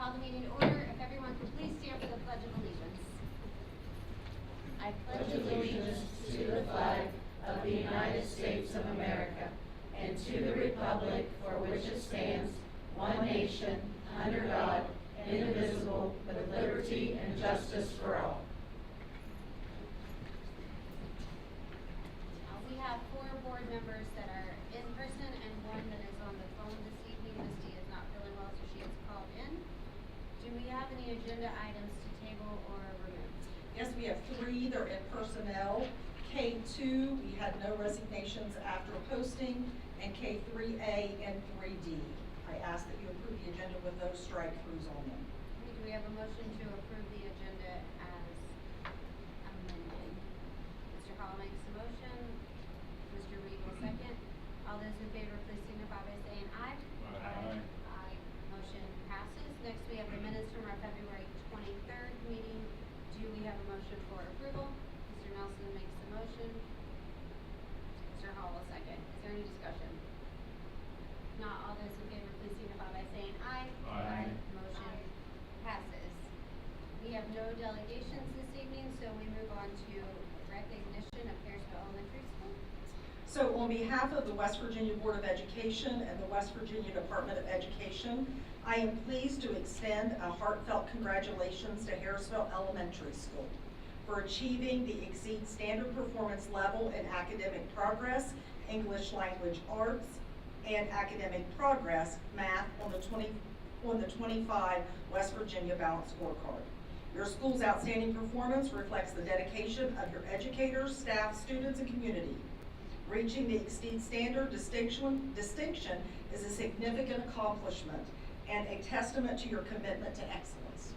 call the meeting to order. If everyone could please stand for the Pledge of Allegiance. I pledge allegiance to the flag of the United States of America and to the republic for which it stands, one nation, under God, indivisible, with liberty and justice for all. We have 4 board members that are in person and 1 that is on the phone this evening. Misty is not feeling well, so she has called in. Do we have any agenda items to table or remove? Yes, we have 3. They're in personnel. K2, we had no resignations after posting, and K3A and 3D. I ask that you approve the agenda with those strike-throughs on them. Okay, do we have a motion to approve the agenda as amended? Mr. Hall makes the motion. Mr. Reed will second. All those in favor, please signify by saying aye. Aye. Aye. Motion passes. Next, we have the minutes from our February 23rd meeting. Do we have a motion for approval? Mr. Nelson makes the motion. Mr. Hall will second. Is there any discussion? Not all those in favor, please signify by saying aye. Aye. Motion passes. We have no delegations this evening, so we move on to recognition of Harrisville Elementary School. So on behalf of the West Virginia Board of Education and the West Virginia Department of Education, I am pleased to extend a heartfelt congratulations to Harrisville Elementary School for achieving the Exceed Standard Performance level in academic progress, English language arts, and academic progress, math on the 25 West Virginia Balanced Scorecard. Your school's outstanding performance reflects the dedication of your educators, staff, students, and community. Reaching the Exceed Standard distinction is a significant accomplishment and a testament to your commitment to excellence.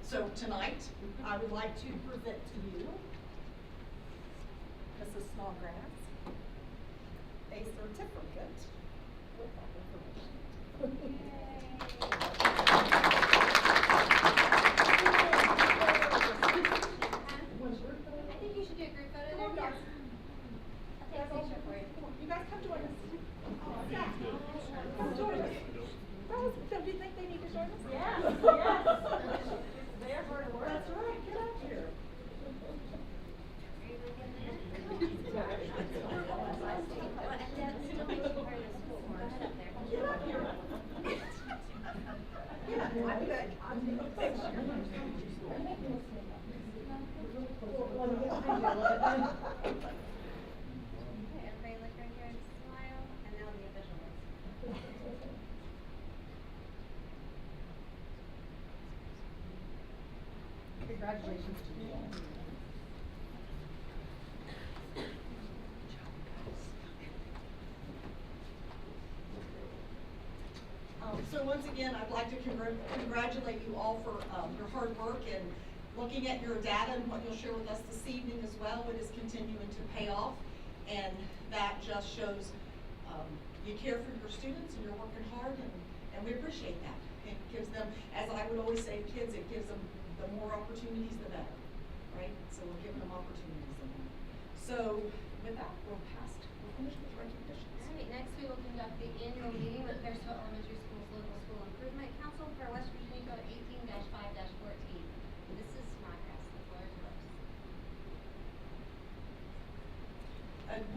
So tonight, I would like to present to you Mrs. Snodgrass a certificate with that information. I think you should do a group photo there. Yes. I'll take a picture for you. You guys come join us. Come join us. So do you think they need to join us? Yes, yes. They're hard to work. That's right, get out here. Get up here. Yeah, I'm good. I'll take a picture. Okay, everybody look right here and smile, and now the official list. Congratulations to you all. So once again, I'd like to congratulate you all for your hard work and looking at your data and what you'll share with us this evening as well. It is continuing to pay off, and that just shows you care for your students and you're working hard, and we appreciate that. It gives them, as I would always say to kids, it gives them the more opportunities, the better, right? So we're giving them opportunities in that. So with that, we'll finish with recognitions. All right, next we will conduct the annual meeting with Harrisville Elementary School's Local School Improvement Council for West Virginia Code 18-5-14. This is Snodgrass. The floor is yours.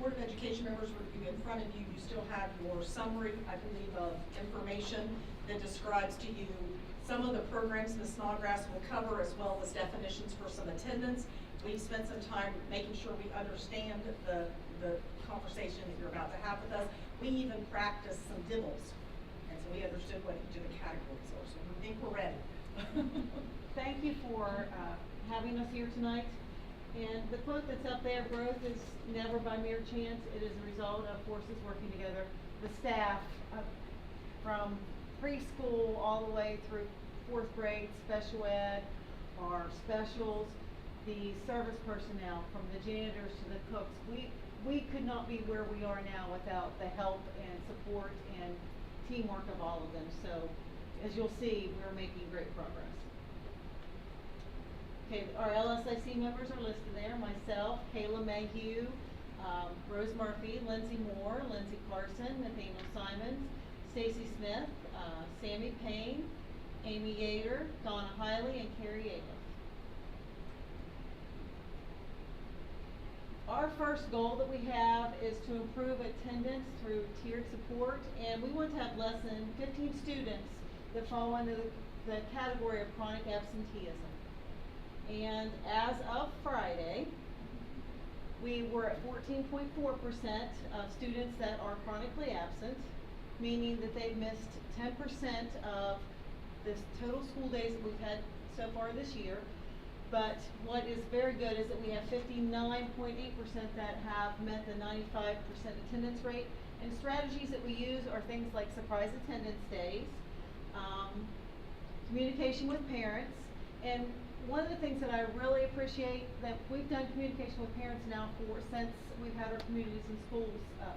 Board of Education members, in front of you, you still have your summary, I believe, of information that describes to you some of the programs Ms. Snodgrass will cover, as well as definitions for some attendance. We've spent some time making sure we understand the conversation that you're about to have with us. We even practiced some dibbles, and so we understood what each of the categories are, so we think we're ready. Thank you for having us here tonight. And the quote that's up there, growth is never by mere chance. It is a result of forces working together. The staff from preschool all the way through 4th grade, special ed, our specials, the service personnel, from the janitors to the cooks. We could not be where we are now without the help and support and teamwork of all of them. So as you'll see, we're making great progress. Okay, our LSIC members are listed there. Myself, Kayla Mayhew, Rose Murphy, Lindsay Moore, Lindsay Carson, Nathaniel Simons, Stacy Smith, Sammy Payne, Amy Yater, Donna Hiley, and Carrie Ailiff. Our first goal that we have is to improve attendance through tiered support, and we want to have less than 15 students that fall into the category of chronic absenteeism. And as of Friday, we were at 14.4% of students that are chronically absent, meaning that they've missed 10% of the total school days that we've had so far this year. But what is very good is that we have 59.8% that have met the 95% attendance rate. And strategies that we use are things like surprise attendance days, communication with parents, and one of the things that I really appreciate that we've done communication with parents now since we've had our communities and schools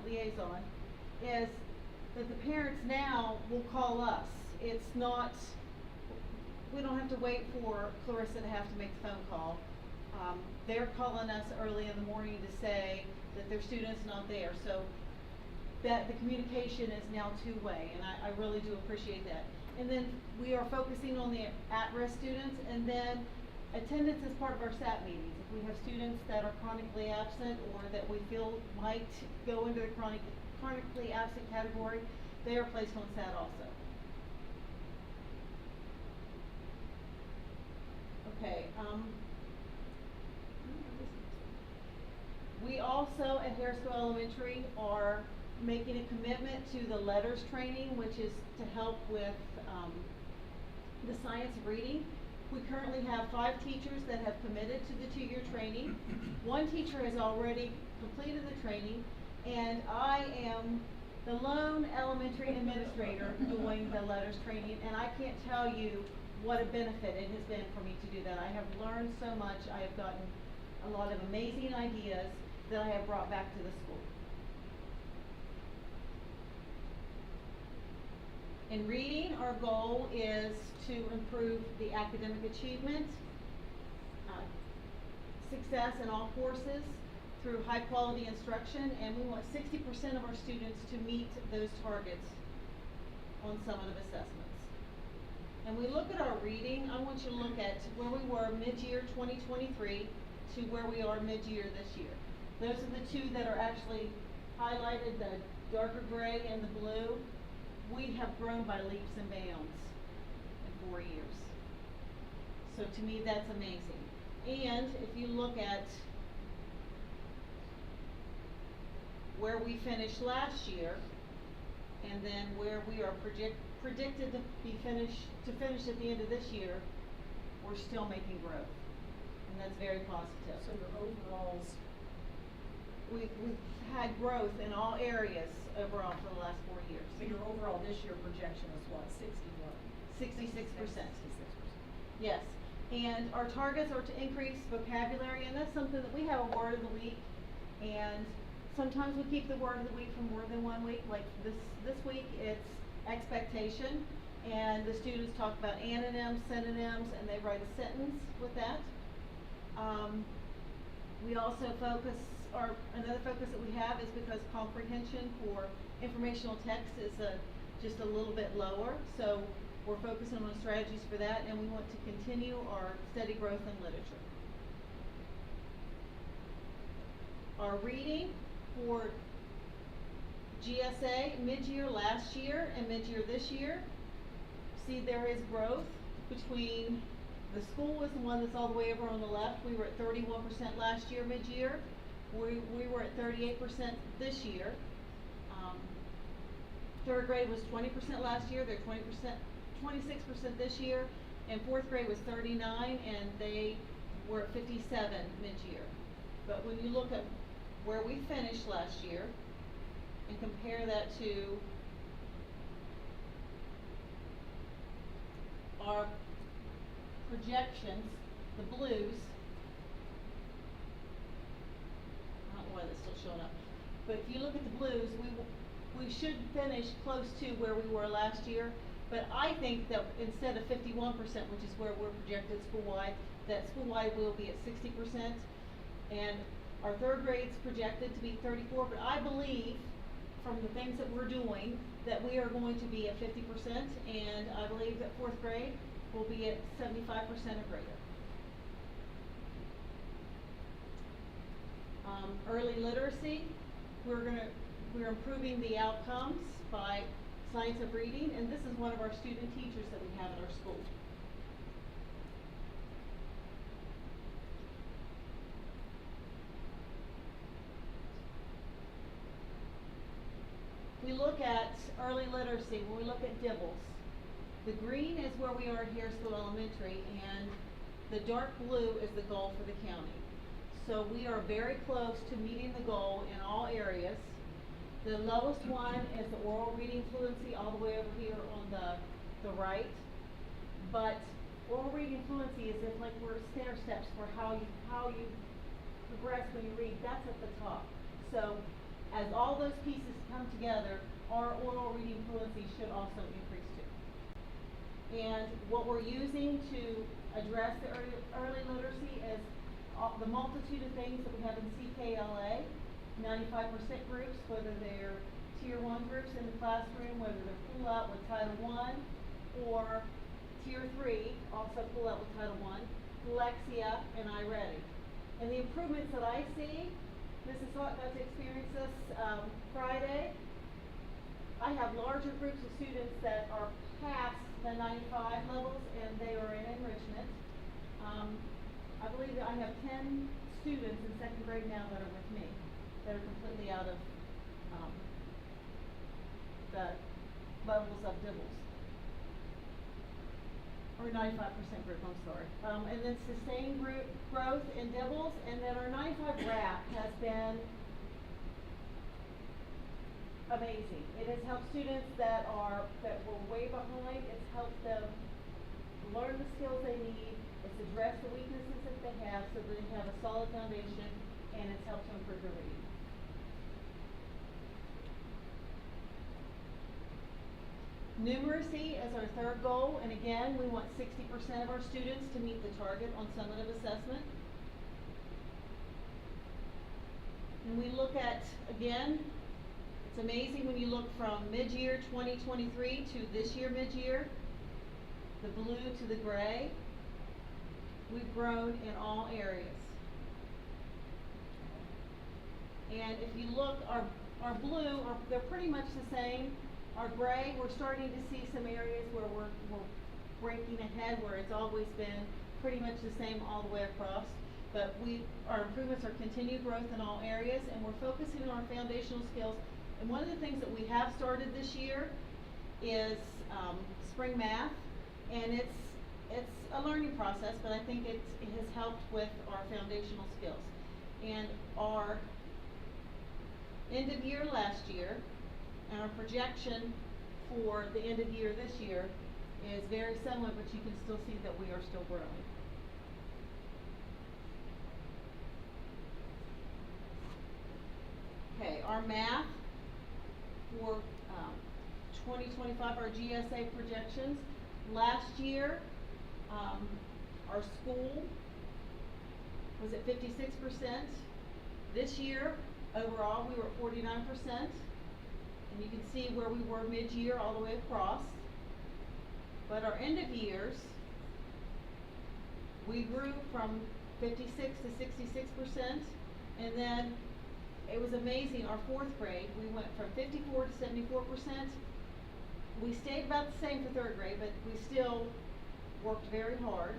liaison is that the parents now will call us. It's not, we don't have to wait for Clarissa to have to make the phone call. They're calling us early in the morning to say that their student's not there. So that the communication is now two-way, and I really do appreciate that. And then we are focusing on the at-risk students, and then attendance is part of our SAT meetings. If we have students that are chronically absent or that we feel might go into the chronically absent category, they are placed on SAT also. Okay, we also at Harrisville Elementary are making a commitment to the letters training, which is to help with the science of reading. We currently have 5 teachers that have committed to the 2-year training. 1 teacher has already completed the training, and I am the lone elementary administrator doing the letters training, and I can't tell you what a benefit it has been for me to do that. I have learned so much. I have gotten a lot of amazing ideas that I have brought back to the school. In reading, our goal is to improve the academic achievement, success in all courses through high quality instruction, and we want 60% of our students to meet those targets on summative assessments. And we look at our reading. I want you to look at where we were mid-year 2023 to where we are mid-year this year. Those are the 2 that are actually highlighted, the darker gray and the blue. We have grown by leaps and bounds in 4 years. So to me, that's amazing. And if you look at where we finished last year, and then where we are predicted to finish at the end of this year, we're still making growth, and that's very positive. So your overalls, We've had growth in all areas overall for the last 4 years. so your overall this year projection is what, 61? 66%. 66%. Yes, and our targets are to increase vocabulary, and that's something that we have a word of the week, and sometimes we keep the word of the week for more than 1 week. Like this week, it's expectation, and the students talk about antonyms, synonyms, and they write a sentence with that. We also another focus that we have is because comprehension for informational text is just a little bit lower, so we're focusing on strategies for that, and we want to continue our steady growth in literature. Our reading for GSA mid-year last year and mid-year this year, see there is growth between the school was the one that's all the way over on the left. We were at 31% last year mid-year. We were at 38% this year. 3rd grade was 20% last year. They're 26% this year. And 4th grade was 39, and they were at 57 mid-year. But when you look at where we finished last year and compare that to our projections, the blues, I don't know why that's still showing up, but if you look at the blues, we should finish close to where we were last year. But I think that instead of 51%, which is where we're projected school-wide, that school-wide will be at 60%. And our 3rd grade's projected to be 34, but I believe from the things that we're doing that we are going to be at 50%, and I believe that fourth grade will be at 75% or greater. Early literacy, we're improving the outcomes by science of reading, and this is one of our student teachers that we have at our school. We look at early literacy, when we look at dibbles, the green is where we are at Harrisville Elementary, and the dark blue is the goal for the county. So we are very close to meeting the goal in all areas. The lowest one is the oral reading fluency all the way over here on the right. But oral reading fluency is like we're stair steps for how you progress when you read. That's at the top. So as all those pieces come together, our oral reading fluency should also increase too. And what we're using to address the early literacy is the multitude of things that we have in CKLA, 95% groups, whether they're Tier 1 groups in the classroom, whether they're pull out with Title I, or Tier 3, also pull out with Title I, Lexia, and iReady. And the improvements that I see, Mrs. Hawk got to experience this Friday. I have larger groups of students that are past the 95 levels, and they are in enrichment. I believe that I have 10 students in second grade now that are with me, that are completely out of the levels of dibbles. Or 95% group, I'm sorry. And then sustained growth in dibbles, and then our 95 RAP has been amazing. It has helped students that were way behind. It's helped them learn the skills they need. It's addressed the weaknesses that they have so that they have a solid foundation, and it's helped to improve their reading. Numeracy is our third goal, and again, we want 60% of our students to meet the target on summative assessment. And we look at, again, it's amazing when you look from mid-year 2023 to this year mid-year, the blue to the gray. We've grown in all areas. And if you look, our blue, they're pretty much the same. Our gray, we're starting to see some areas where we're breaking ahead, where it's always been pretty much the same all the way across. But our improvements are continued growth in all areas, and we're focusing on our foundational skills. And one of the things that we have started this year is spring math, and it's a learning process, but I think it has helped with our foundational skills. And our end of year last year and our projection for the end of year this year is very similar, but you can still see that we are still growing. Okay, our math for 2025, our GSA projections. Last year, our school was at 56%. This year, overall, we were at 49%. And you can see where we were mid-year all the way across. But our end of years, we grew from 56 to 66%. And then it was amazing, our fourth grade, we went from 54 to 74%. We stayed about the same for third grade, but we still worked very hard.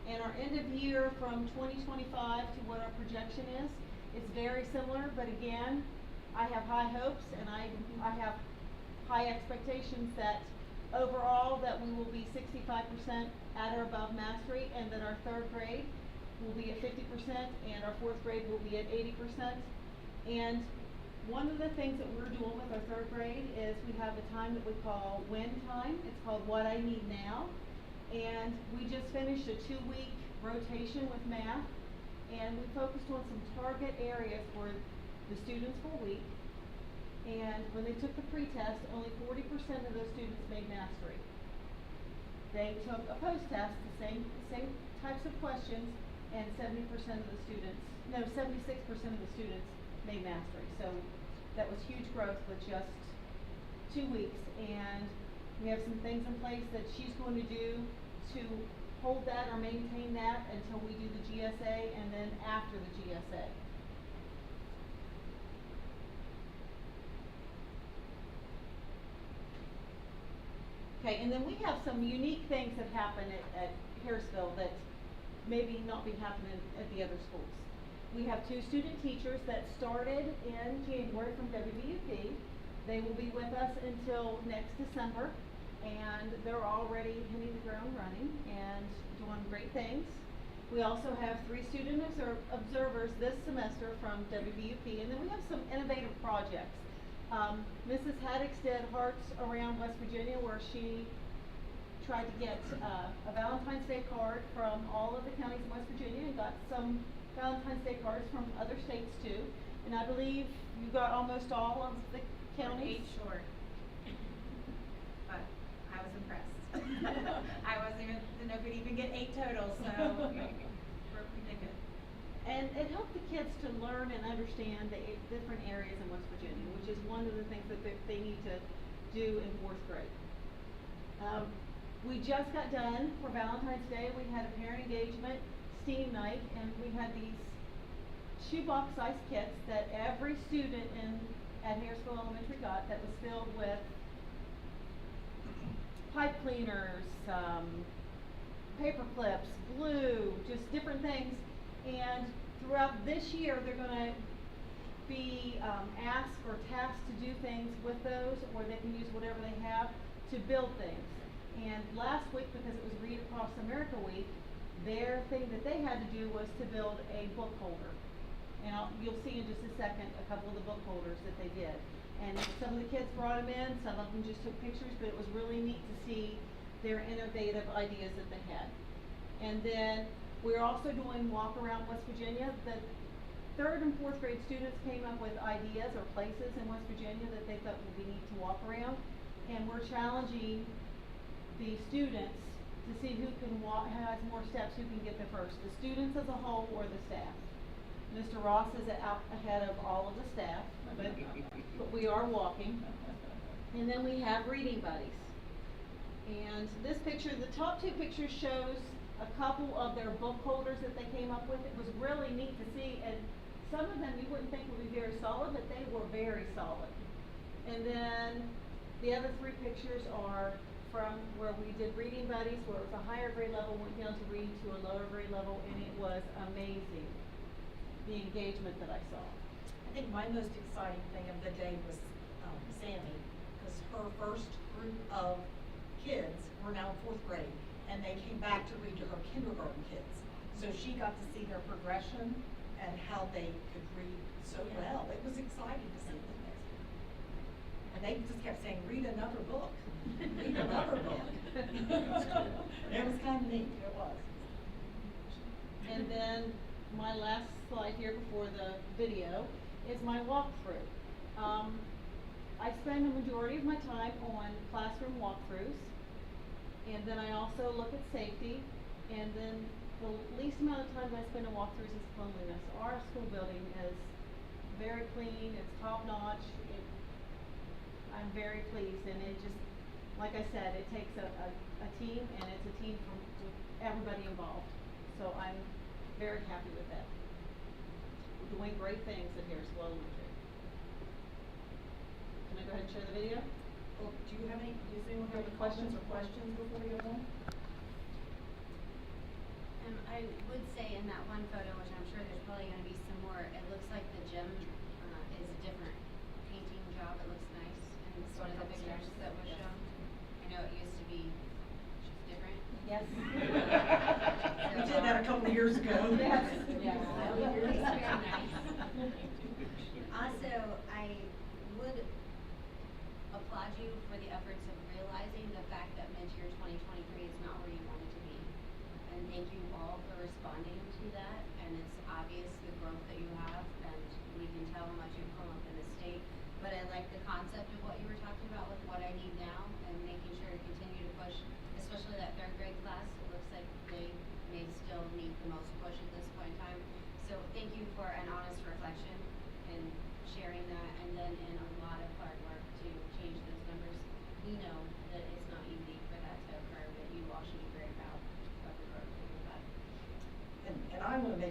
And our end of year from 2025 to what our projection is, it's very similar, but again, I have high hopes and I have high expectations that overall that we will be 65% at or above mastery, and that our third grade will be at 50% and our fourth grade will be at 80%. And one of the things that we're doing with our third grade is we have a time that we call win time. It's called What I Need Now. And we just finished a 2-week rotation with math, and we focused on some target areas for the students for a week. And when they took the pretest, only 40% of those students made mastery. They took a post-test, the same types of questions, and 76% of the students made mastery. So that was huge growth with just 2 weeks, and we have some things in place that she's going to do to hold that or maintain that until we do the GSA and then after the GSA. Okay, and then we have some unique things that happen at Harrisville that maybe not be happening at the other schools. We have 2 student teachers that started in January from WVUP. They will be with us until next December, and they're already hitting the ground running and doing great things. We also have 3 student observers this semester from WVUP, and then we have some innovative projects. Mrs. Haddix did Hearts Around West Virginia, where she tried to get a Valentine's Day card from all of the counties in West Virginia and got some Valentine's Day cards from other states too. And I believe you got almost all of the counties. 8 short. But I was impressed. I wasn't even, didn't know if we'd even get 8 total, so we're pretty good. And it helped the kids to learn and understand the different areas in West Virginia, which is one of the things that they need to do in 4th grade. We just got done for Valentine's Day. We had a parent engagement STEAM night, and we had these shoebox sized kits that every student at Harrisville Elementary got, that was filled with pipe cleaners, paper clips, glue, just different things. And throughout this year, they're going to be asked or tasked to do things with those, or they can use whatever they have to build things. And last week, because it was Read Across America Week, their thing that they had to do was to build a book holder. And you'll see in just a second a couple of the book holders that they did. And some of the kids brought them in, some of them just took pictures, but it was really neat to see their innovative ideas that they had. And then we're also doing Walk Around West Virginia. The 3rd and 4th grade students came up with ideas or places in West Virginia that they thought would be neat to walk around. And we're challenging the students to see who can walk, has more steps, who can get there first, the students as a whole or the staff. Mr. Ross is out ahead of all of the staff, but we are walking. And then we have reading buddies. And this picture, the top 2 pictures shows a couple of their book holders that they came up with. It was really neat to see, and some of them you wouldn't think would be very solid, but they were very solid. And then the other 3 pictures are from where we did reading buddies, where it was a higher grade level, went down to reading to a lower grade level, and it was amazing, the engagement that I saw. I think my most exciting thing of the day was Sammy, because her first group of kids were now in 4th grade, and they came back to read to her kindergarten kids. So she got to see their progression and how they could read so well. It was exciting to see them. And they just kept saying, read another book. Read another book. It was kind of neat. It was. And then my last slide here before the video is my walkthrough. I spend the majority of my time on classroom walkthroughs, and then I also look at safety, and then the least amount of time I spend on walkthroughs is cleanliness. Our school building is very clean, it's top notch. I'm very pleased, and it just, like I said, it takes a team, and it's a team from everybody involved. So I'm very happy with that. We're doing great things at Harrisville Elementary. Can I go ahead and share the video? Well, does anyone have any questions before we go on? I would say in that one photo, which I'm sure there's probably going to be some more, it looks like the gym is a different painting job. It looks nice. And it's one of the pictures that was shown. I know it used to be just different. Yes. We did that a couple of years ago. Yes. Yeah. It's very nice. Also, I would applaud you for the efforts of realizing the fact that mid-year 2023 is not where you wanted to be. And thank you all for responding to that. And it's obvious the growth that you have, and we can tell how much you've come up in the state. But I like the concept of what you were talking about with what I need now, and making sure to continue to push, especially that 3rd grade class. It looks like they may still need the most push at this point in time. So thank you for an honest reflection and sharing that, and then in a lot of hard work to change those numbers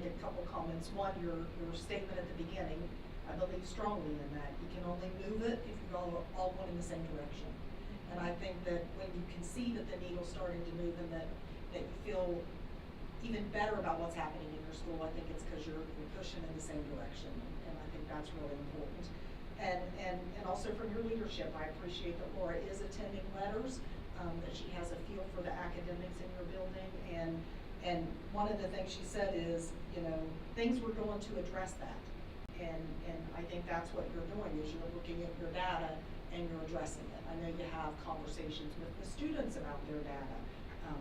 make a couple comments. One, your statement at the beginning, I believe strongly in that. You can only move it if you're all going in the same direction. And I think that when you can see that the needle's starting to move and that you feel even better about what's happening in your school, I think it's because you're pushing in the same direction, and I think that's really important. And also from your leadership, I appreciate that Laura is attending letters, that she has a feel for the academics in your building, and one of the things she said is, you know, things we're going to address that. And I think that's what you're doing, is you're looking at your data and you're addressing it. I know you have conversations with the students about their data.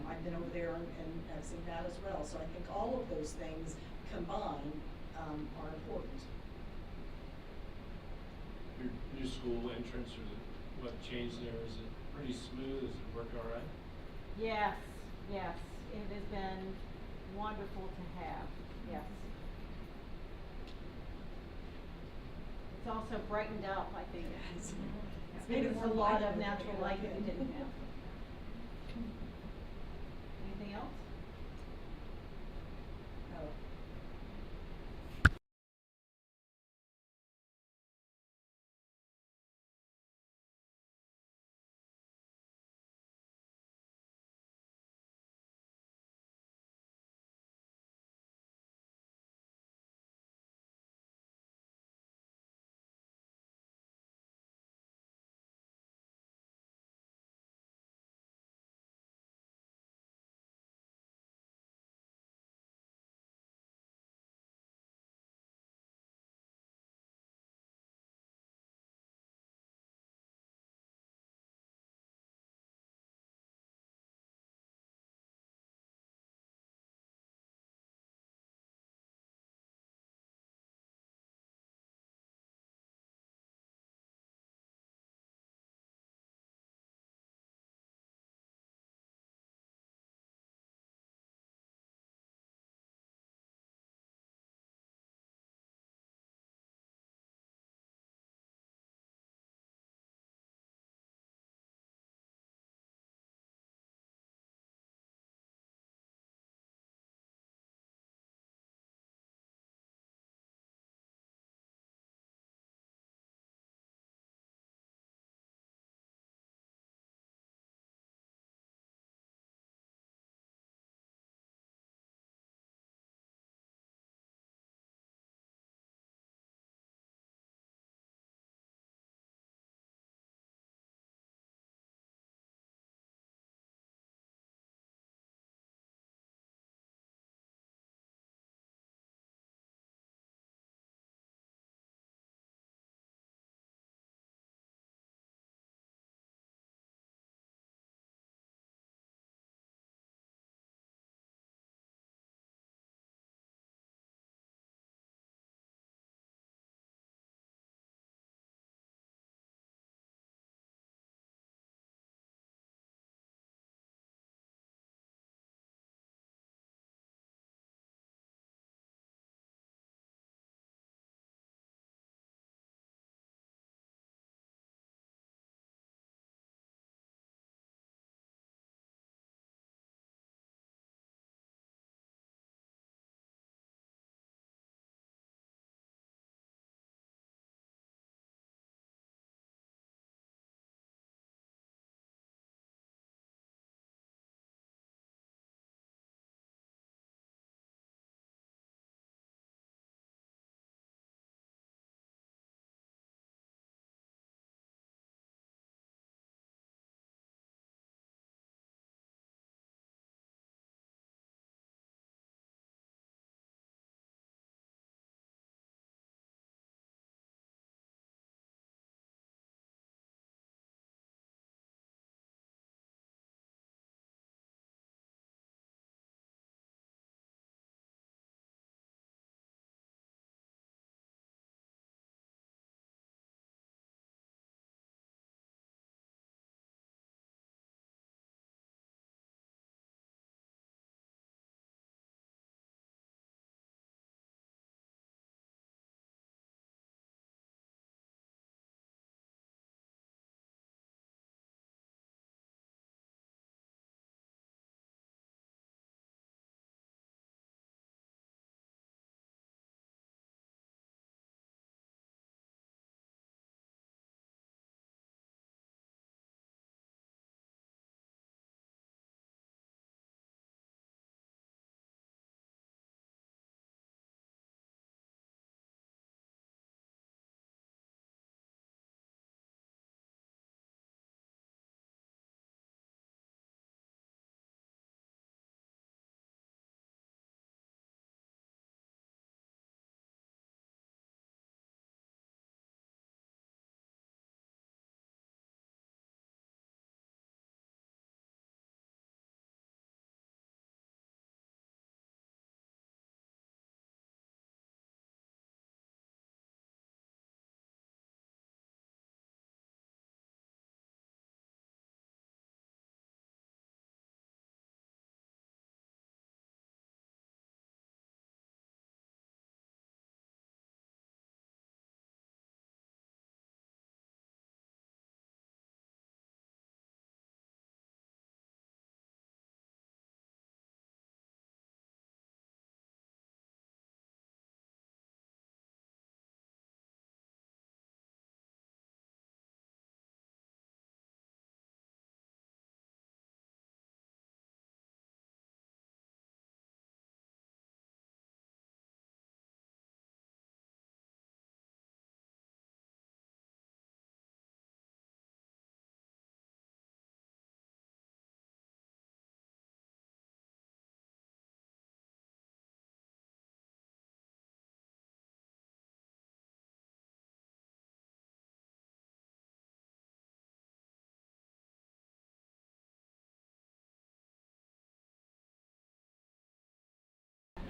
I've been over there and have seen that as well. So I think all of those things combined are important. Your new school entrance, or what changed there, is it pretty smooth? Does it work all right? Yes, yes, it has been wonderful to have, yes. It's also brightened up, I think. It's Made made it us a more lot lively of than natural it light had that we been. didn't have. Anything else?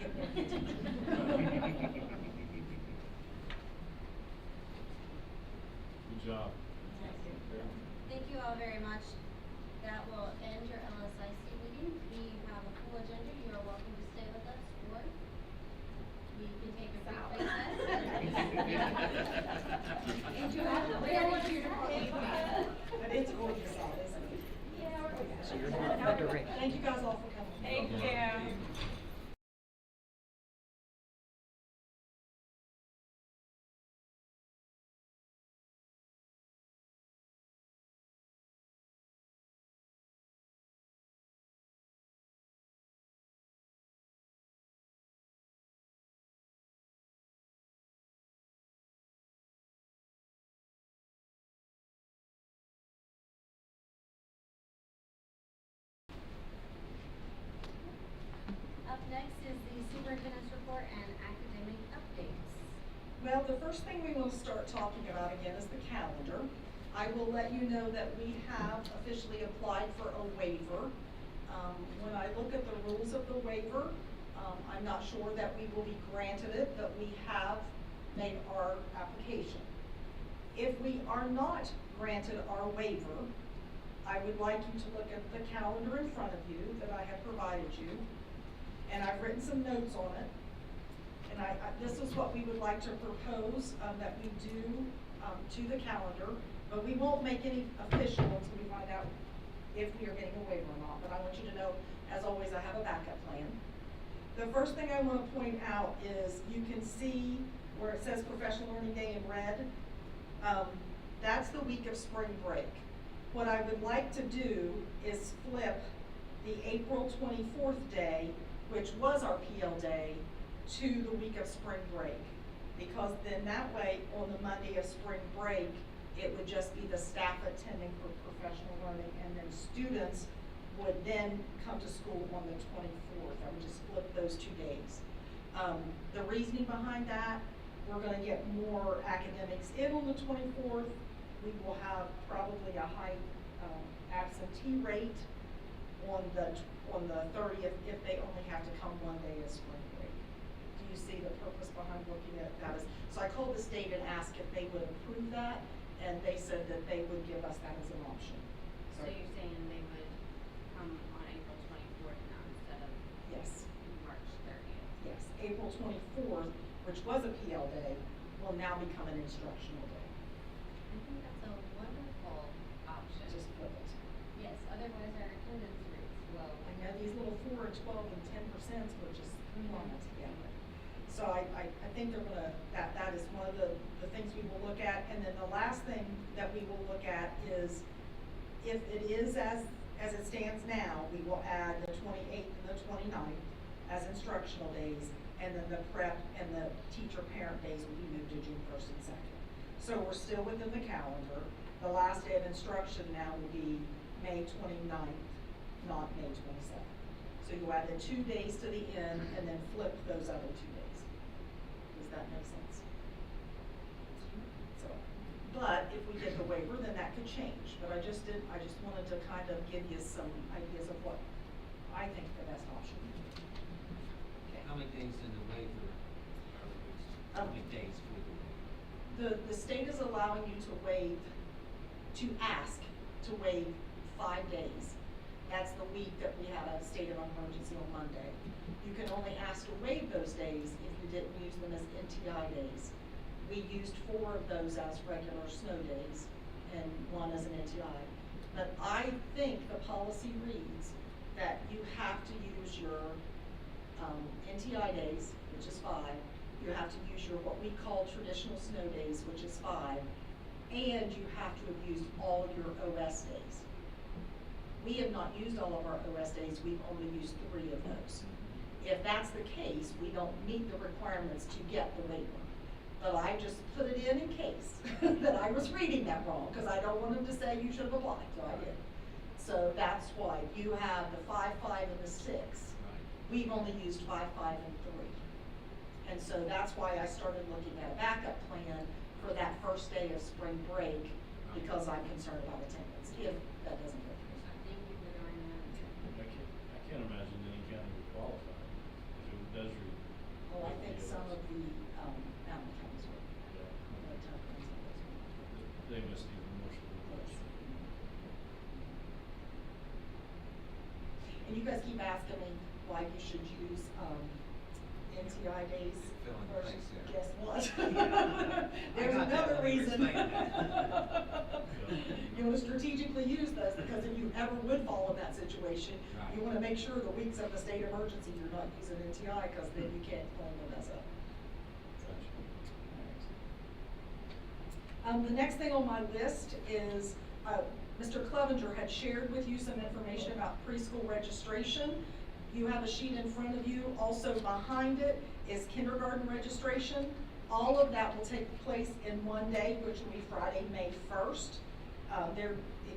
get more teachers. Good job. Thank you all very much. That will end your LSIC meeting. We have a full agenda. You are welcome to stay with us, or we can take a brief recess. And you have to wear it to your department. But it's gorgeous out, isn't it? Yeah, we're good. So you're Thank you guys all for coming. Thank you. Up next is the superintendent's report and academic updates. Well, the first thing we will start talking about again is the calendar. I will let you know that we have officially applied for a waiver. When I look at the rules of the waiver, I'm not sure that we will be granted it, but we have made our application. If we are not granted our waiver, I would like you to look at the calendar in front of you that I have provided you. And I've written some notes on it. And this is what we would like to propose that we do to the calendar, but we won't make any official until we find out if we are getting a waiver or not. But I want you to know, as always, I have a backup plan. The first thing I want to point out is you can see where it says Professional Learning Day in red. That's the week of spring break. What I would like to do is flip the April 24th day, which was our PL day, to the week of spring break. Because then that way, on the Monday of spring break, it would just be the staff attending for professional learning, and then students would then come to school on the 24th. I would just flip those 2 days. The reasoning behind that, we're gonna get more academics in on the 24th. We will have probably a high absentee rate on the 30th if they only have to come 1 day of spring break. Do you see the purpose behind looking at that? So I called the state and asked if they would approve that, and they said that they would give us that as an option. So you're saying they would come on April 24th now instead of Yes, March 30th? yes. April 24th, which was a PL day, will now become an instructional day. I think that's a wonderful option. Just flip it. Yes, otherwise our attendance rates low. I know these little 4 and 12 and 10% were just plummet together. So I think they're gonna, that is one of the things we will look at. And then the last thing that we will look at is, if it is as it stands now, we will add the 28th and the 29th as instructional days, and then the prep and the teacher parent days will be moved to June 1st and 2nd. So we're still within the calendar. The last day of instruction now will be May 29th, not May 27th. So you add the 2 days to the end and then flip those other 2 days. Does that make sense? So, but if we get the waiver, then that could change. But I just wanted to kind of give you some ideas of what I think the best option is. Okay. How many days in the waiver are released? How many days for the waiver? The state is allowing you to waive, to ask to waive 5 days. That's the week that we had a state of emergency on Monday. You can only ask to waive those days if you didn't use them as NTI days. We used 4 of those as regular snow days and 1 as an NTI. But I think the policy reads that you have to use your NTI days, which is 5. You have to use your what we call traditional snow days, which is 5. And you have to have used all of your OS days. We have not used all of our OS days, we've only used 3 of those. If that's the case, we don't meet the requirements to get the waiver. But I just put it in case that I was reading that wrong, because I don't want them to say you should have applied, so I did. So that's why you have the 5, 5, and the 6. We've only used 5, 5, and 3. And so that's why I started looking at a backup plan for that first day of spring break, because I'm concerned about attendance, if that doesn't go through. Thank you for doing that. I can't imagine any county would qualify if it does read and you guys keep asking me why you should use, NTI days. Fill in the versus- blanks there. Guess what? I There's got that another when you were reason. explaining that. You wanna strategically use this, because if you ever would fall in that situation, Right. you wanna make sure the weeks of the state emergency, you're not using NTI, cause then you can't claim them as a. The next thing on my list is, Mr. Clevenger had shared with you some information about preschool registration. You have a sheet in front of you. Also behind it is kindergarten registration. All of that will take place in one day, which will be Friday, May 1st.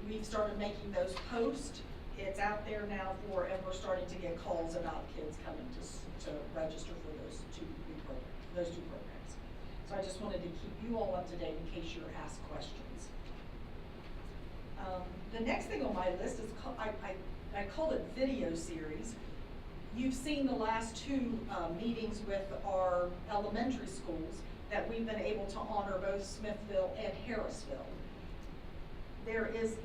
We've started making those posts. It's out there now and we're starting to get calls about kids coming to register for those two programs. So I just wanted to keep you all up to date in case you're asked questions. The next thing on my list is, I call it video series. You've seen the last two meetings with our elementary schools that we've been able to honor both Smithville and Harrisville. There is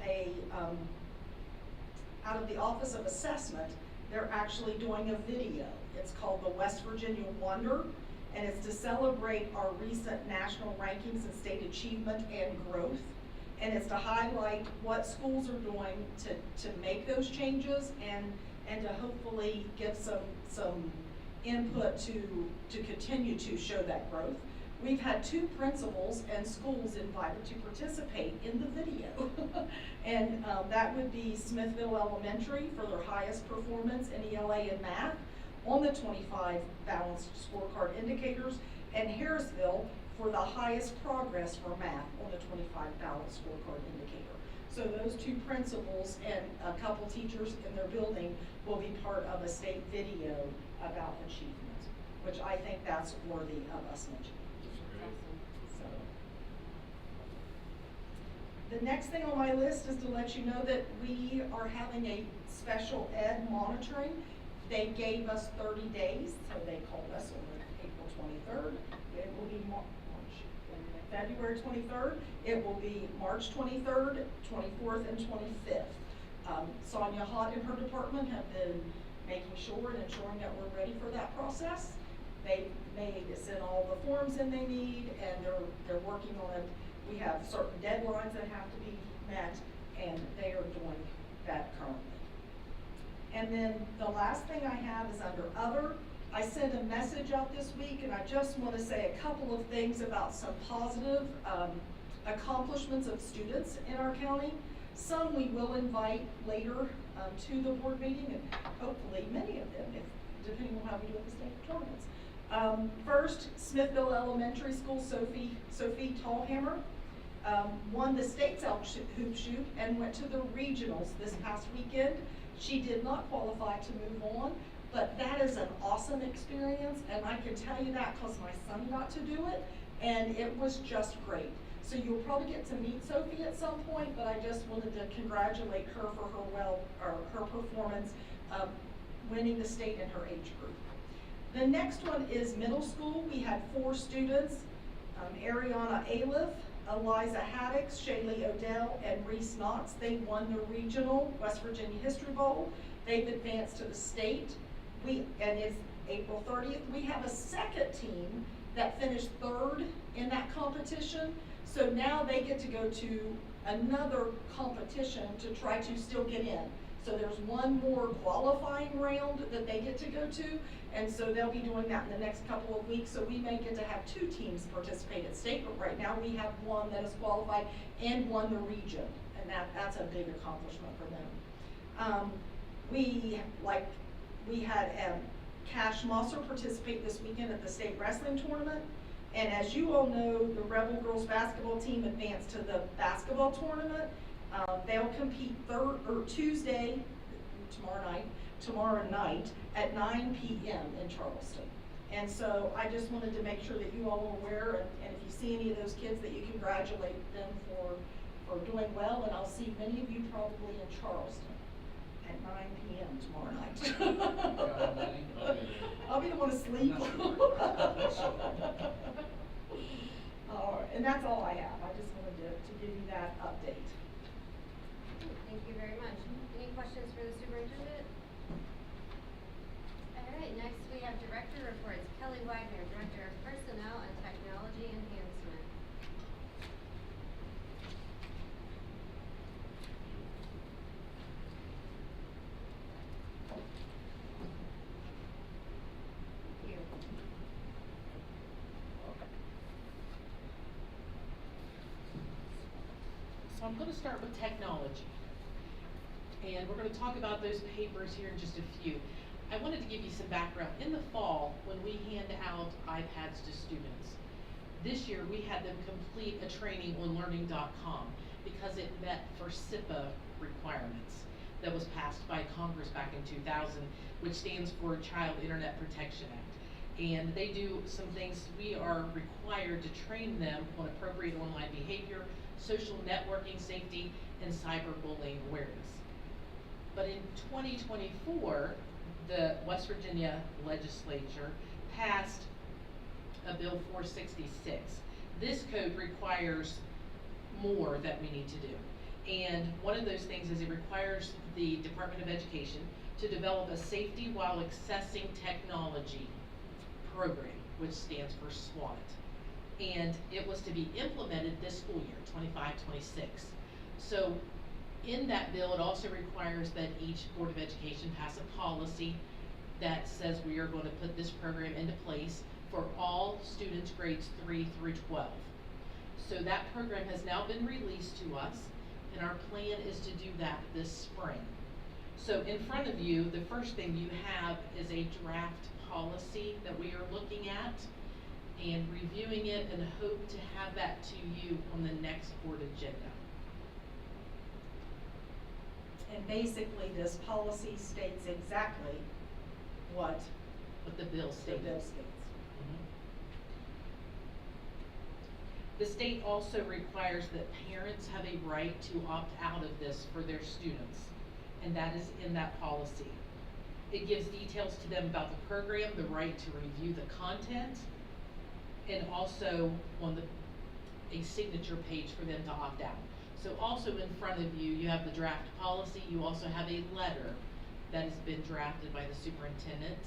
out of the Office of Assessment, they're actually doing a video. It's called the West Virginia Wonder, and it's to celebrate our recent national rankings and state achievement and growth. And it's to highlight what schools are doing to make those changes and to hopefully give some input to continue to show that growth. We've had 2 principals and schools invited to participate in the video. And that would be Smithville Elementary for their highest performance in ELA and math on the 25 balanced scorecard indicators, and Harrisville for the highest progress for math on the 25 balanced scorecard indicator. So those 2 principals and a couple teachers in their building will be part of a state video about achievement, which I think that's worthy of us mentioning. So, the next thing on my list is to let you know that we are having a special ed monitoring. They gave us 30 days, so they called us on April 23rd. It will be February 23rd. It will be March 23rd, 24th, and 25th. Sonia Hott and her department have been making sure and ensuring that we're ready for that process. They send all the forms in they need, and they're working on it. We have certain deadlines that have to be met, and they are doing that currently. And then the last thing I have is under other. I sent a message out this week, and I just want to say a couple of things about some positive accomplishments of students in our county. Some we will invite later to the board meeting, and hopefully many of them, depending on how we do at the state tournaments. First, Smithville Elementary School, Sophie Tallhammer won the state's hoop shoot and went to the regionals this past weekend. She did not qualify to move on, but that is an awesome experience, and I can tell you that because my son got to do it, and it was just great. So you'll probably get to meet Sophie at some point, but I just wanted to congratulate her for her performance, winning the state in her age group. The next one is middle school. We had 4 students, Ariana Aliff, Eliza Haddix, Shaylee Odell, and Reese Knotts. They won the regional West Virginia History Bowl. They've advanced to the state. And it's April 30th. We have a second team that finished 3rd in that competition. So now they get to go to another competition to try to still get in. So there's one more qualifying round that they get to go to, and so they'll be doing that in the next couple of weeks. So we may get to have 2 teams participate at state, but right now we have one that is qualified and won the region, and that's a big accomplishment for them. We had Cash Mosser participate this weekend at the state wrestling tournament. And as you all know, the Rebel Girls basketball team advanced to the basketball tournament. They'll compete Tuesday, tomorrow night at 9 p.m. in Charleston. And so I just wanted to make sure that you all are aware, and if you see any of those kids, that you congratulate them for doing well. And I'll see many of you probably in Charleston at 9 p.m. tomorrow night. I'll be the one asleep. All right, and that's all I have. I just wanted to give you that update. Thank you very much. Any questions for the superintendent? I'm gonna start with technology. And we're gonna talk about those papers here in just a few. I wanted to give you some background. In the fall, when we hand out iPads to students, this year we had them complete a training on learning.com because it met for SIPA requirements that was passed by Congress back in 2000, which stands for Child Internet Protection Act. And they do some things. We are required to train them on appropriate online behavior, social networking safety, and cyberbullying awareness. But in 2024, the West Virginia legislature passed a Bill 466. This code requires more that we need to do. And one of those things is it requires the Department of Education to develop a safety while accessing technology program, which stands for SWAT. And it was to be implemented this school year, 25-26. So in that bill, it also requires that each Board of Education pass a policy that says we are going to put this program into place for all students grades 3 through 12. So that program has now been released to us, and our plan is to do that this spring. So in front of you, the first thing you have is a draft policy that we are looking at and reviewing it, and hope to have that to you on the next board agenda. And basically, this policy states exactly what The bill the states. bill states. The state also requires that parents have a right to opt out of this for their students, and that is in that policy. It gives details to them about the program, the right to review the content, and also on a signature page for them to opt out. So also in front of you, you have the draft policy. You also have a letter that has been drafted by the superintendent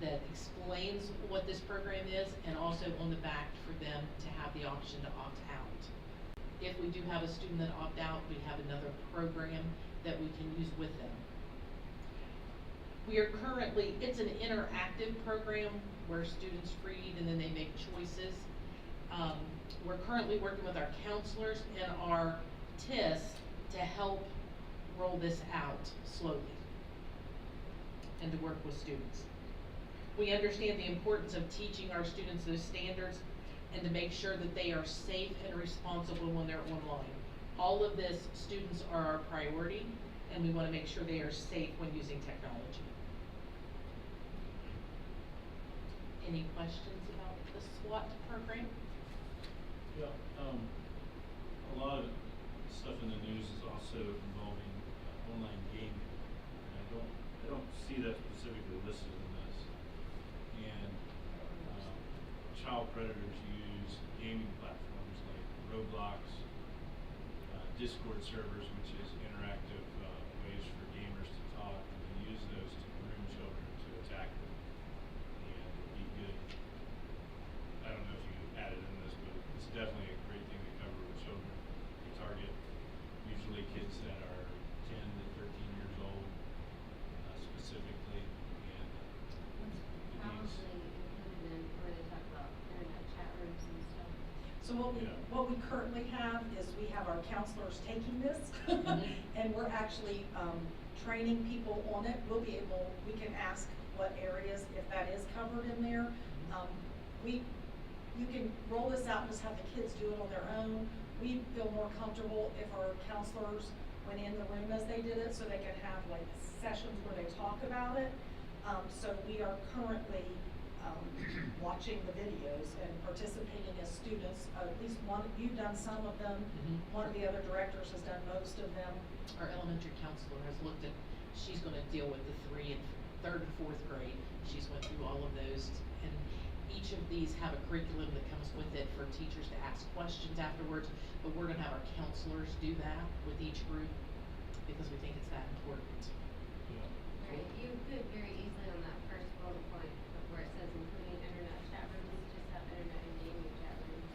that explains what this program is, and also on the back for them to have the option to opt out. If we do have a student that opt out, we have another program that we can use with them. We are currently, it's an interactive program where students read and then they make choices. We're currently working with our counselors and our TIS to help roll this out slowly and to work with students. We understand the importance of teaching our students those standards and to make sure that they are safe and responsible when they're online. All of this, students are our priority, and we want to make sure they are safe when using technology. Any questions about the SWAT program? Yeah, a lot of stuff in the news is also involving online gaming. And I don't see that specifically listed in this. And child predators use gaming platforms like Roblox, Discord servers, which is interactive ways for gamers to talk, and they use those to groom children to attack them. And it'd be good. I don't know if you added in this, but it's definitely a great thing to cover with children. We target usually kids that are 10 to 13 years old, specifically, and it needs. Probably included in where they talk about internet chat rooms and stuff. So what we currently have is we have our counselors taking this, and we're actually training people on it. We can ask what areas, if that is covered in there. You can roll this out and just have the kids do it on their own. We feel more comfortable if our counselors went in the room as they did it, so they could have like sessions where they talk about it. So we are currently watching the videos and participating as students. At least one, you've done some of them. One of the other directors has done most of them. Our elementary counselor has looked at, she's gonna deal with the 3rd and 4th grade. She's went through all of those, and each of these have a curriculum that comes with it for teachers to ask questions afterwards, but we're gonna have our counselors do that with each group because we think it's that important. Yeah. Right, you could very easily on that first bullet point of where it says including internet chat rooms, just have internet and gaming chat rooms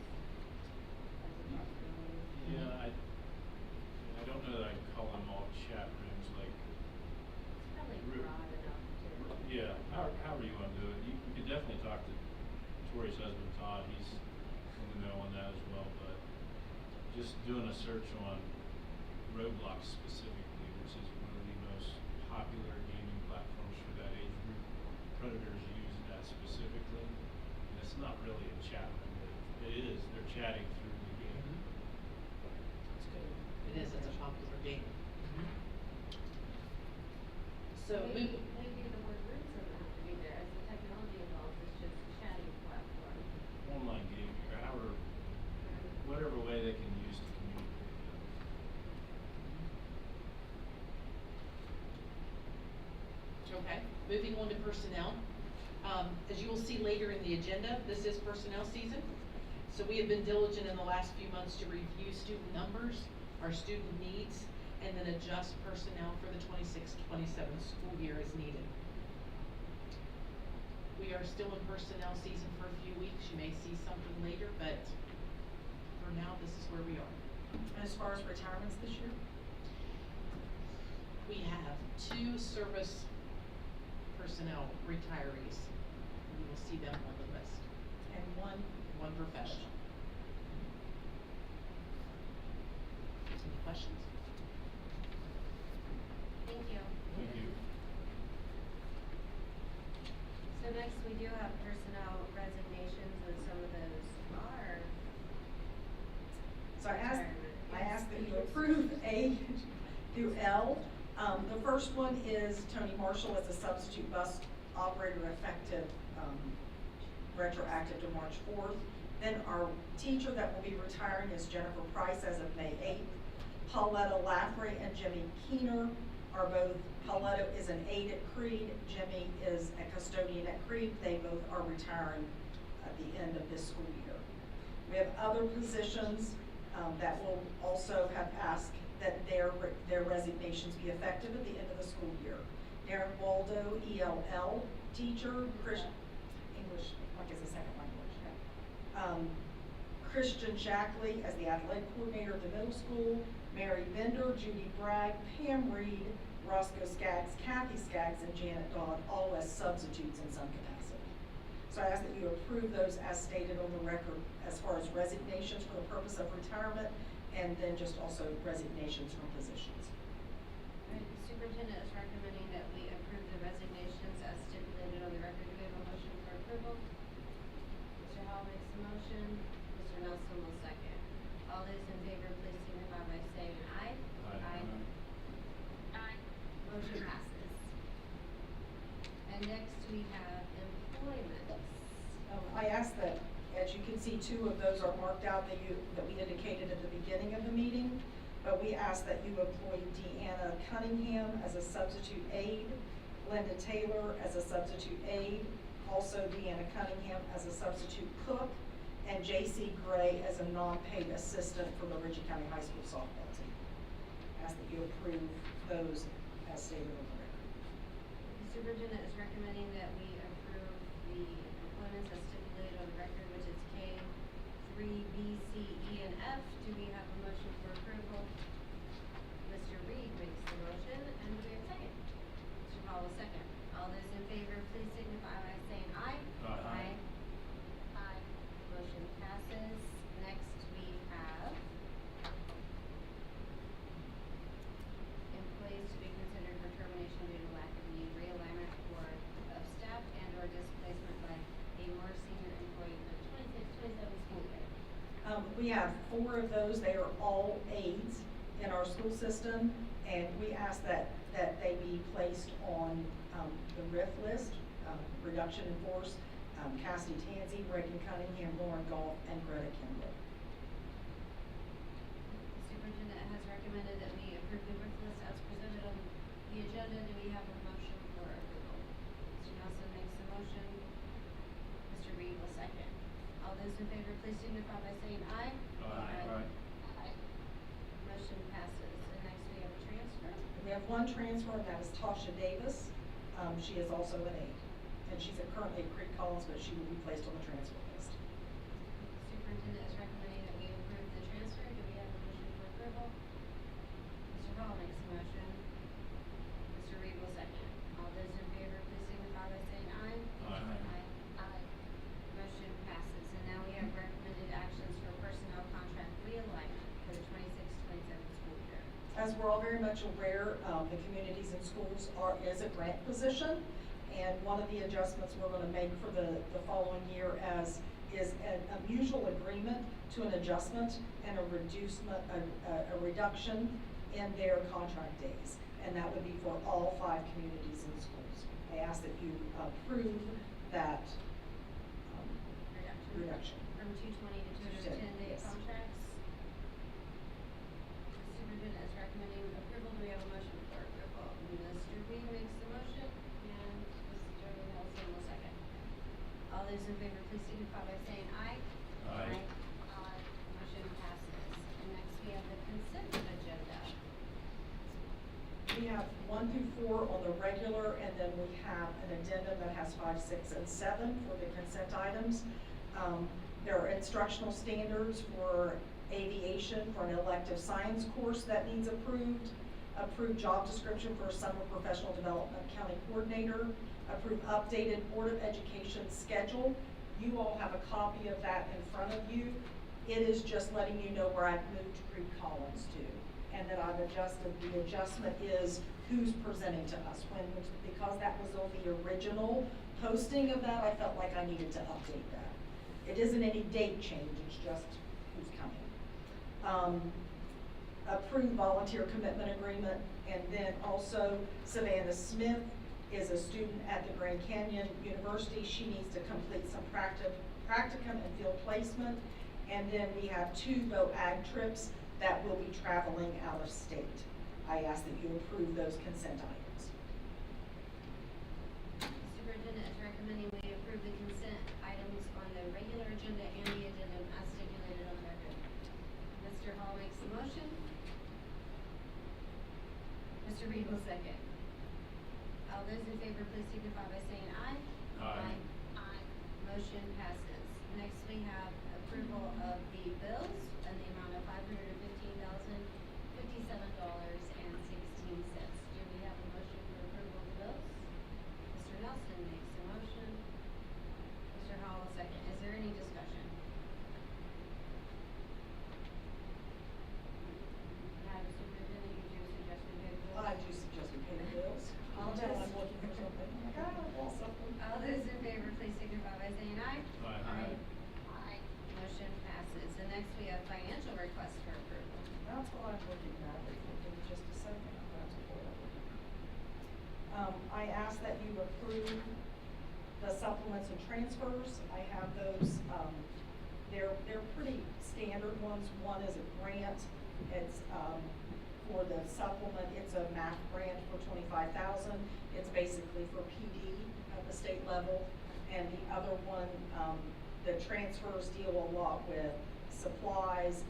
as a possibility. Yeah, I don't know that I'd call them all chat rooms, like, It's probably broad enough to. yeah, however you wanna do it. You could definitely talk to Tori's husband, Todd, he's in the know on that as well, but just doing a search on Roblox specifically, which is one of the most popular gaming platforms for that age group, predators use that specifically. And it's not really a chat room, but it is, they're chatting through the game. That's good. It is, it's a popular game. So, Maybe the word rooms doesn't have to be there, as the technology evolves, it's just a chatting platform. Online game, or however, whatever way they can use to communicate. okay, moving on to personnel. As you will see later in the agenda, this is personnel season. So we have been diligent in the last few months to review student numbers, our student needs, and then adjust personnel for the 26-27 school year as needed. We are still in personnel season for a few weeks. You may see something later, but for now, this is where we are. And as far as retirements this year? We have 2 service personnel retirees. You will see them on the list. And one. One professional. Any questions? Thank you. Thank you. So next, we do have personnel resignations, and some of those are So I retirement. ask that you approve A through L. The first one is Tony Marshall as a substitute bus operator effective, retroactive to March 4th. Then our teacher that will be retiring is Jennifer Price as of May 8th. Pauletta Laffrey and Jimmy Keener are both, Pauletta is an aide at Creed, Jimmy is a custodian at Creed. They both are retiring at the end of this school year. We have other positions that will also have asked that their resignations be effective at the end of the school year. Darren Waldo, ELL teacher, English like as a second language. Christian Shackley as the athletic coordinator at the middle school. Mary Bender, Judy Bragg, Pam Reed, Roscoe Skaggs, Kathy Skaggs, and Janet Dodd, all as substitutes in some capacity. So I ask that you approve those as stated on the record as far as resignations for the purpose of retirement, and then just also resignations from positions. Right, the superintendent is recommending that we approve the resignations as stipulated on the record. Do we have a motion for approval? Mr. Hall makes the motion, Mr. Nelson will second. All those in favor, please signify by saying aye. Aye. Aye. Motion passes. And next we have employment. I ask that, as you can see, 2 of those are marked out that we indicated at the beginning of the meeting, but we ask that you employ Deanna Cunningham as a substitute aide, Linda Taylor as a substitute aide, also Deanna Cunningham as a substitute cook, and J.C. Gray as a non-paid assistant for the Ritchie County High School softball team. Ask that you approve those as stated on the record. The superintendent is recommending that we approve the employments as stipulated on the record, which is K, 3, B, C, E, and F. Do we have a motion for approval? Mr. Reed makes the motion, and do we have a second? Mr. Hall will second. All those in favor, please signify by saying aye. Aye. Aye. Motion passes. Next, we have employees to be considered for termination due to lack of need, realignment of staff and or displacement by a more senior employee in the 26-27 school year. We have 4 of those. They are all aides in our school system, and we ask that they be placed on the RIF list, reduction in force. Cassidy Tansey, Reagan Cunningham, Lauren Goff, and Greta Kimball. The superintendent has recommended that we approve the RIF list as presented on the agenda. Do we have a motion for approval? Mr. Nelson makes the motion. Mr. Reed will second. All those in favor, please signify by saying aye. Aye. Aye. Motion passes. And next we have a transfer. We have 1 transfer, and that is Tasha Davis. She is also an aide, and she's currently at Creek Collins, but she will be placed on the transfer list. Superintendent is recommending that we approve the transfer. Do we have a motion for approval? Mr. Hall makes the motion. Mr. Reed will second. All those in favor, please signify by saying aye. Aye. Aye. Motion passes. And now we have recommended actions for personnel contract realignment. For we're all very much aware, the communities and schools is a grant position. And one of the adjustments we're gonna make for the following year is a mutual agreement to an adjustment and a reduction in their contract days. And that would be for all 5 communities and schools. I ask that you approve that reduction. From 220 to 210-day Yes. contracts. Superintendent is recommending approval. Do we have a motion for approval? Mr. B makes the motion, and Mr. Nelson will second. All those in favor, please signify by saying aye. Aye. Aye. Motion passes. And next we have the consent agenda. We have 1 through 4 on the regular, and then we have an addendum that has 5, 6, and 7 for the consent items. There are instructional standards for aviation for an elective science course that needs approved. Approved job description for a summer professional development county coordinator. Approved updated Board of Education schedule. You all have a copy of that in front of you. It is just letting you know where I've moved pre-Collins to, and that I've adjusted. The adjustment is who's presenting to us. Because that was on the original posting of that, I felt like I needed to update that. It isn't any date change, it's just who's coming. Approved volunteer commitment agreement, and then also Savannah Smith is a student at the Grand Canyon University. She needs to complete some practicum and field placement. And then we have 2 Go Ag trips that will be traveling out of state. I ask that you approve those consent items. Superintendent is recommending we approve the consent items on the regular agenda and the addendum as stipulated on the record. Mr. Hall makes the motion. Mr. Reed will second. All those in favor, please signify by saying aye. Aye. Aye. Motion passes. Next, we have approval of the bills in the amount of $515,057.16. Do we have a motion for approval of the bills? Mr. Nelson makes the motion. Mr. Hall will second. Is there any discussion? Madam Superintendent, you do suggest we pay the bills? I do suggest we pay the bills. I'll tell I'm looking for something. Oh my God, I lost something. All those in favor, please signify by saying aye. Aye. Aye. Motion passes. And next we have financial requests for approval. That's what I'm looking at. Give me just a second. I'm going to pull it up. I ask that you approve the supplements and transfers. I have those, they're pretty standard ones. One is a grant. It's, for the supplement, it's a math grant for $25,000. It's basically for PD at the state level. And the other one, the transfers deal a lot with supplies,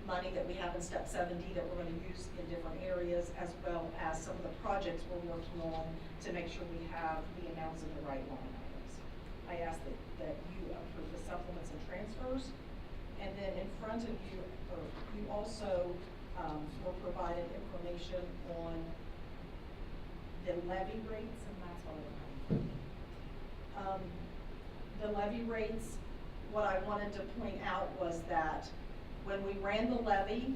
money that we have in step 70 that we're going to use in different areas, as well as some of the projects we're working on to make sure we have the amounts in the right line items. I ask that you approve the supplements and transfers. And then in front of you, you also were provided information on the levy rates, and that's what I'm the levy rates. What I wanted to point out was that when we ran the levy,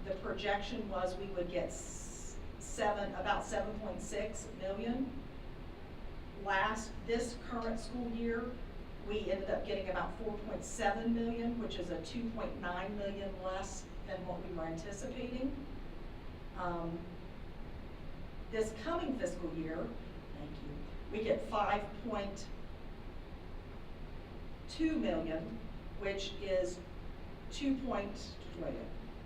the projection was we would get about 7.6 million. This current school year, we ended up getting about 4.7 million, which is a 2.9 million less than what we were anticipating. This coming fiscal year, thank you, we get 5.2 million, which is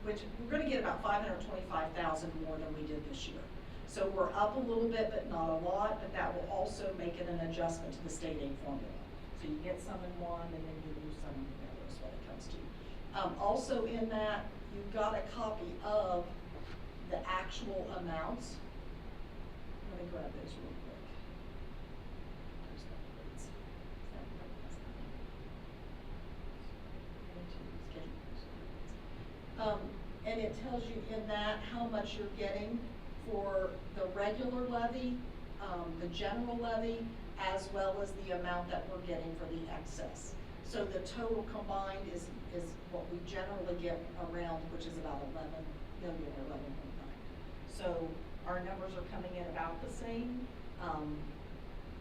which we're going to get about 525,000 more than we did this year. So we're up a little bit, but not a lot, but that will also make it an adjustment to the state aid formula. So you get some in one and then you lose some in the other is what it comes to. Also in that, you've got a copy of the actual amounts. Let me grab those real quick. There's the rates. And it tells you in that how much you're getting for the regular levy, the general levy, as well as the amount that we're getting for the excess. So the total combined is what we generally get around, which is about 11 no, we are 11.9. So our numbers are coming in about the same,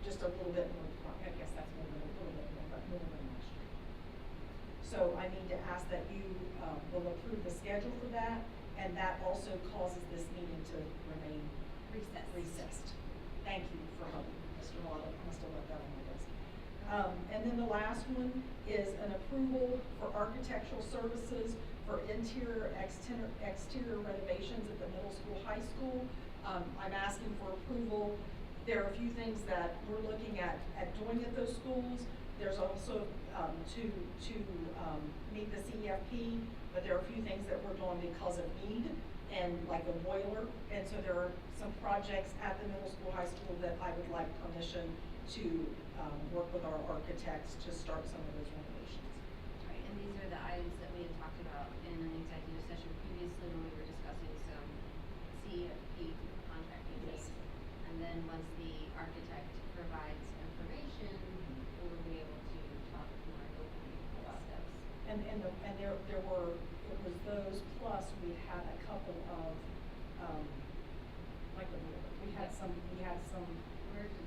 just a little bit more, I guess that's more than a little bit more, but more than last year. So I need to ask that you will approve the schedule for that, and that also causes this meeting to remain recessed. Thank you for helping, Mr. Milano. I must have left that on my desk. And then the last one is an approval for architectural services for interior, exterior renovations at the middle school, high school. I'm asking for approval. There are a few things that we're looking at doing at those schools. There's also to meet the CEFP, but there are a few things that we're doing because of need, and like a boiler. And so there are some projects at the middle school, high school that I would like permission to work with our architects to start some of those renovations. Right, and these are the items that we had talked about in an executive session previously when we were discussing some CFP contracting Yes. fees. And then once the architect provides information, we'll be able to talk more openly about those. And there were, it was those plus we had a couple of, we had some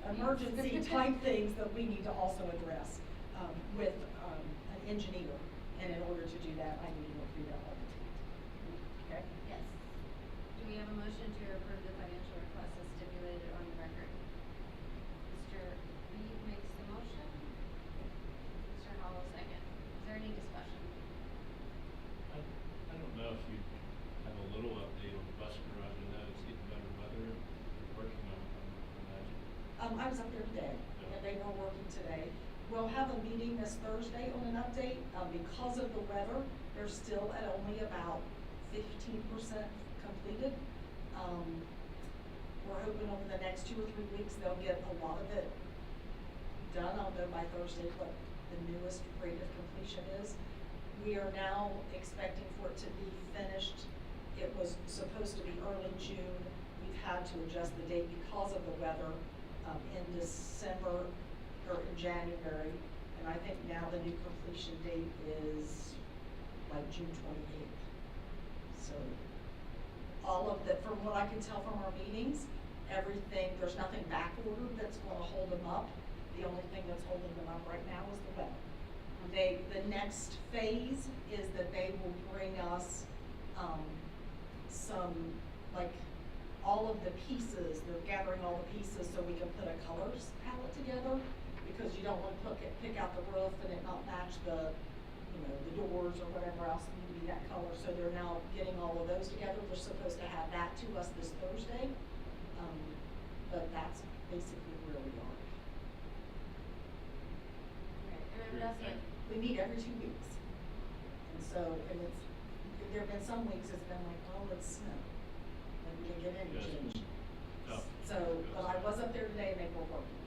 emergency type things that we need to also address, with, an engineer. And in order to do that, I need to go through that architect. Okay? Yes. Do we have a motion to approve the financial request as stipulated on the record? Mr. Reed makes the motion. Mr. Hollow second. Is there any discussion? I don't know if you have a little update on the bus garage. I know it's getting better weather. You're working on it, I imagine. I was up there today, and they were working today. We'll have a meeting this Thursday on an update. Because of the weather, they're still at only about 15% completed. We're hoping over the next 2 or 3 weeks, they'll get a lot of it done. I'll know by Thursday what the newest rate of completion is. We are now expecting for it to be finished. It was supposed to be early June. We've had to adjust the date because of the weather, in December or in January. And I think now the new completion date is like June 28th. So all of the, from what I can tell from our meetings, everything, there's nothing back ordered that's gonna hold them up. The only thing that's holding them up right now is the weather. The next phase is that they will bring us, some, like, all of the pieces, they're gathering all the pieces so we can put a colors palette together, because you don't want to pick out the roof and it not match the, the doors or whatever else need to be that color. So they're now getting all of those together. They're supposed to have that to us this Thursday. But that's basically where we are. Right, and I'm just We meet every 2 weeks. And so, and there've been some weeks it's been like, oh, it's snow. And we didn't get any Yes. change. Oh. So, but I was up there today and they were working.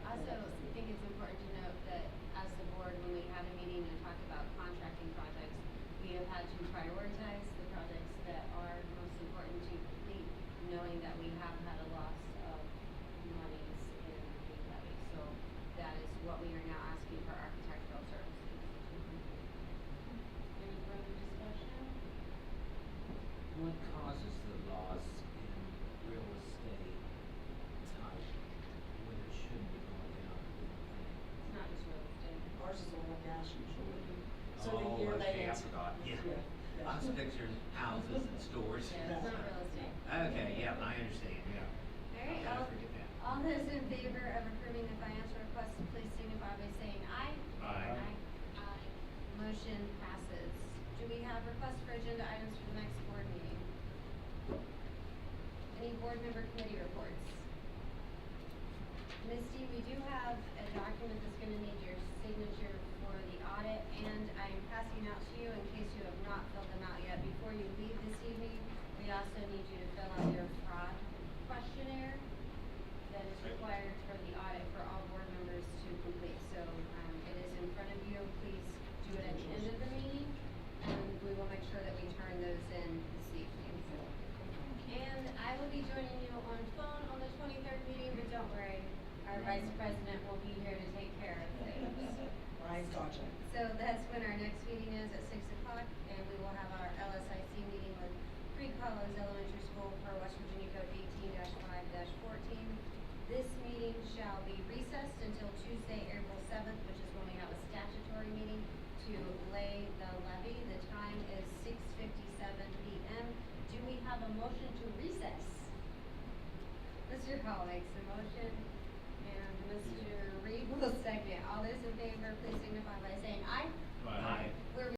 Also, I think it's important to note that as the board, when we have a meeting and talk about contracting projects, we have had to prioritize the projects that are most important to complete, knowing that we have had a loss of monies in the levy. So that is what we are now asking for architectural services. Any further discussion? What causes the loss in real estate type when it should be going down? It's not just real estate. Ours is oil and gas usually. So the Oh, year okay, they. I forgot, yeah. I was picturing houses and stores. Yeah, it's not real estate. Okay, yeah, I understand, yeah. Alright, I forget that. all those in favor of approving the financial request, please signify by saying aye. Aye. Aye. Motion passes. Do we have requests for agenda items for the next board meeting? Any board member committee reports? Misty, we do have a document that's gonna need your signature for the audit, and I'm passing out to you in case you have not filled them out yet. Before you leave this evening, we also need you to fill out your fraud questionnaire that is required for the audit for all board members to complete. So, it is in front of you. Please do it at the end of the meeting, and we will make sure that we turn those in this evening. And I will be joining you on phone on the 23rd meeting, but don't worry, our vice president will be here to take care of things. Ryan's gotcha. So that's when our next meeting is at 6 o'clock, and we will have our LSIC meeting with Creek Hollows Elementary School per West Virginia Code 18-5-14. This meeting shall be recessed until Tuesday, April 7th, which is when we have a statutory meeting to lay the levy. The time is 6:57 p.m. Do we have a motion to recess? Mr. Hall makes the motion, and Mr. Reed will second. All those in favor, please signify